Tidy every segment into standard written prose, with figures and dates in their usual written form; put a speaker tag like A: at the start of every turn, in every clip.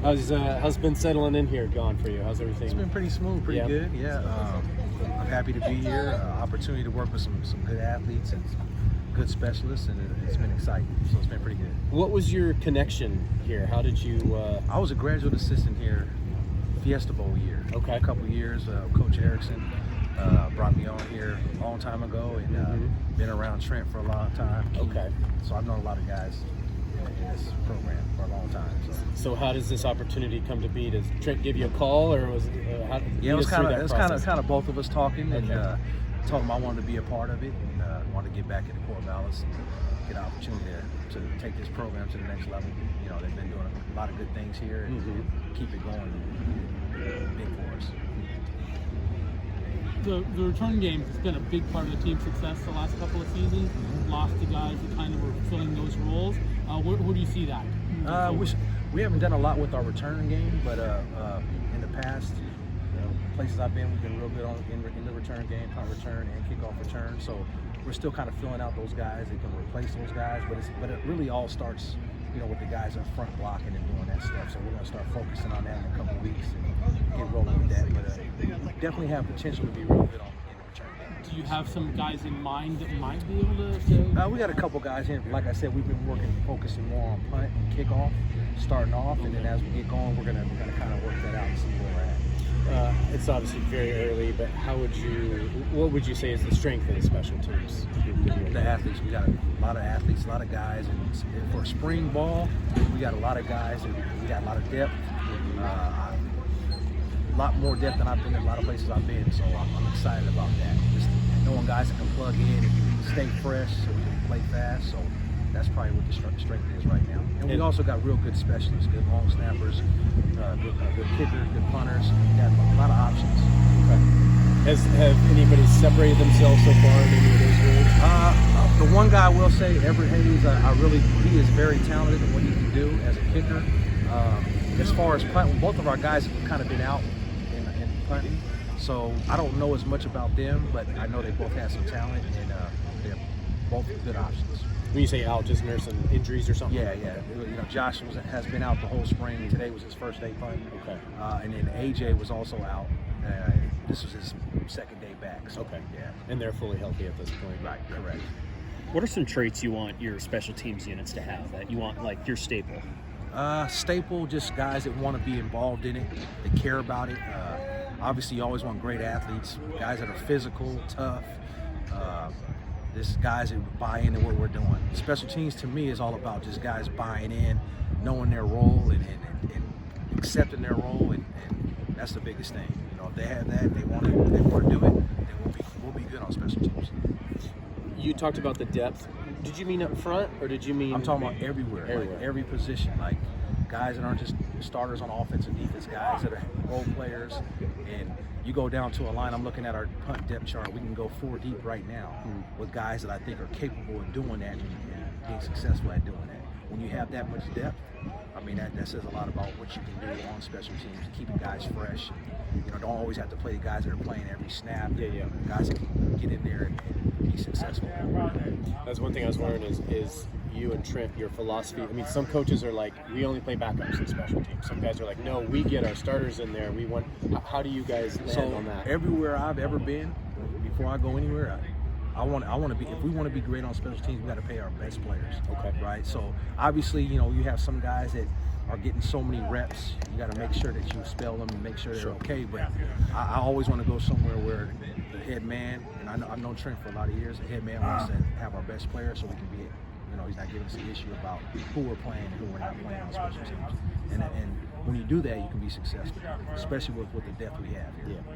A: How's been settling in here gone for you? How's everything?
B: It's been pretty smooth, pretty good. Yeah, I'm happy to be here. Opportunity to work with some good athletes and some good specialists, and it's been exciting. So it's been pretty good.
A: What was your connection here? How did you?
B: I was a graduate assistant here, Fiesta Bowl year.
A: Okay.
B: A couple of years. Coach Erickson brought me on here a long time ago, and been around Trent for a long time.
A: Okay.
B: So I've known a lot of guys in this program for a long time.
A: So how does this opportunity come to be? Does Trent give you a call, or was it?
B: Yeah, it was kind of both of us talking, and told him I wanted to be a part of it, and wanted to get back into Corvallis and get an opportunity to take this program to the next level. You know, they've been doing a lot of good things here, and keep it going. Big for us.
C: The return game has been a big part of the team's success the last couple of seasons. Lost the guys that kind of were filling those roles. Where do you see that?
B: We haven't done a lot with our return game, but in the past, places I've been, we've been real good in the return game, punt return and kickoff return. So we're still kind of filling out those guys that can replace those guys, but it really all starts, with the guys up front blocking and doing that stuff. So we're going to start focusing on that in a couple of weeks and get rolling with that. But definitely have potential to be real good in the return game.
C: Do you have some guys in mind that might be able to?
B: We got a couple guys in. Like I said, we've been focusing more on punt and kickoff, starting off, and then as we get going, we're gonna kind of work that out and see where we're at.
A: It's obviously very early, but what would you say is the strength of the special teams?
B: The athletes, we got a lot of athletes, a lot of guys, and for spring ball, we got a lot of guys, and we got a lot of depth. A lot more depth than I've been in a lot of places I've been, so I'm excited about that. Just knowing guys that can plug in and stay fresh so we can play fast, so that's probably what the strength is right now. And we also got real good specialists, good long snappers, good kickers, good punters. We got a lot of options.
A: Have anybody separated themselves so far in any of those roles?
B: The one guy I will say, Everett Hayes, he is very talented in what he can do as a kicker. As far as punting, both of our guys have kind of been out in punting, so I don't know as much about them, but I know they both have some talent, and they're both good options.
A: When you say out, just nursing injuries or something?
B: Yeah. Josh has been out the whole spring. Today was his first day punting.
A: Okay.
B: And then AJ was also out. This was his second day back. So,
A: okay.
B: Yeah.
A: And they're fully healthy at this point.
B: Right. Correct.
D: What are some traits you want your special teams units to have that you want, like, your staple?
B: Staple, just guys that want to be involved in it, that care about it. Obviously, you always want great athletes, guys that are physical, tough. Just guys that buy into what we're doing. Special teams to me is all about just guys buying in, knowing their role and accepting their role, and that's the biggest thing. If they have that, they want to do it, then we'll be good on special teams.
A: You talked about the depth. Did you mean up front, or did you mean?
B: I'm talking about everywhere. Like every position, like guys that aren't just starters on offense and defense, guys that are role players. And you go down to a line, I'm looking at our punt depth chart, we can go 4 deep right now with guys that I think are capable of doing that and being successful at doing that. When you have that much depth, I mean, that says a lot about what you can do on special teams, keeping guys fresh. Don't always have to play the guys that are playing every snap.
A: Yeah.
B: Guys that can get in there and be successful.
A: That's one thing I was wondering is you and Trent, your philosophy. I mean, some coaches are like, we only play backups in special teams. Some guys are like, no, we get our starters in there. How do you guys land on that?
B: Everywhere I've ever been, before I go anywhere, I want to be. If we want to be great on special teams, we got to pay our best players.
A: Okay.
B: Right. So obviously, you have some guys that are getting so many reps. You got to make sure that you spell them and make sure they're okay. But I always want to go somewhere where the head man, and I've known Trent for a lot of years. The head man wants to have our best players so we can be. He's not giving us an issue about who we're playing and who we're not playing on special teams. And when you do that, you can be successful, especially with the depth we have here.
A: Yeah.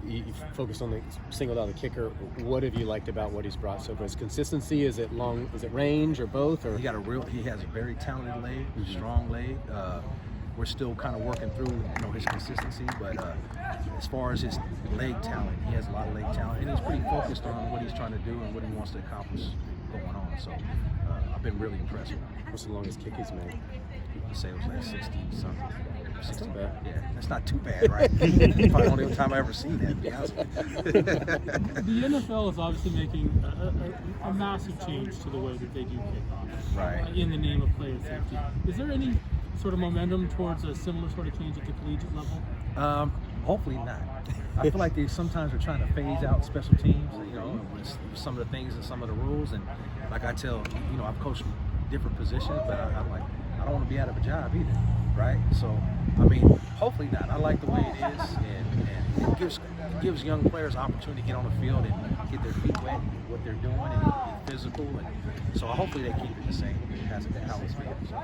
A: You focused on singled out the kicker. What have you liked about what he's brought so far? Is consistency? Is it range, or both? Or
B: he has a very talented leg, strong leg. We're still kind of working through his consistency, but as far as his leg talent, he has a lot of leg talent, and he's pretty focused on what he's trying to do and what he wants to accomplish going on. So I've been really impressed with him.
A: What's the longest kick he's made?
B: I'd say it was like 60-something.
A: That's not bad.
B: Yeah, that's not too bad, right? Probably the only time I ever seen that, to be honest with you.
C: The NFL is obviously making a massive change to the way that they do kickoff,
B: right?
C: In the name of player safety. Is there any sort of momentum towards a similar sort of change at the collegiate level?
B: Hopefully not. I feel like they sometimes are trying to phase out special teams, you know, with some of the things and some of the rules. And like I tell, you know, I've coached different positions, but I'm like, I don't want to be out of a job either, right? So, I mean, hopefully not. I like the way it is, and it gives young players opportunity to get on the field and get their feet wet, what they're doing, and be physical. And so hopefully they keep it the same as how it's been. So.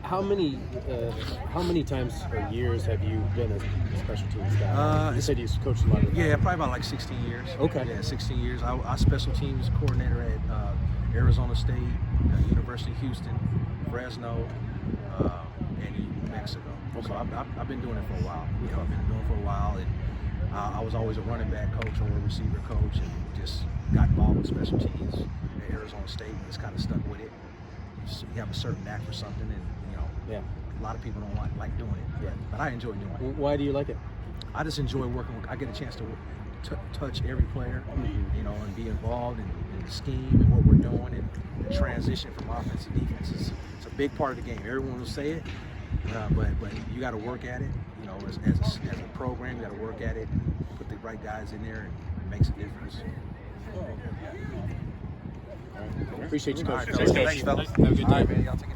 A: How many times or years have you been a special teams guy? You said you coached a lot of.
B: Yeah, probably about like 16 years.
A: Okay.
B: Yeah, 16 years. I special teams coordinator at Arizona State, University of Houston, Fresno, and New Mexico. Okay. So I've been doing it for a while. You know, I've been doing it for a while, and I was always a running back coach or a receiver coach, and just got involved with special teams at Arizona State, and just kind of stuck with it. So you have a certain knack for something, and you know,
A: Yeah.
B: a lot of people don't like doing it.
A: Yeah.
B: But I enjoy doing it.
A: Why do you like it?
B: I just enjoy working with, I get a chance to touch every player, you know, and be involved in the scheme and what we're doing, and the transition from offense to defense. It's a big part of the game. Everyone will say it, but you got to work at it. You know, as a program, you got to work at it, put the right guys in there, and it makes a difference.
A: Appreciate you, Coach.
B: All right, fellas. Thanks, fellas. Have a good day. All right, man. Y'all take care.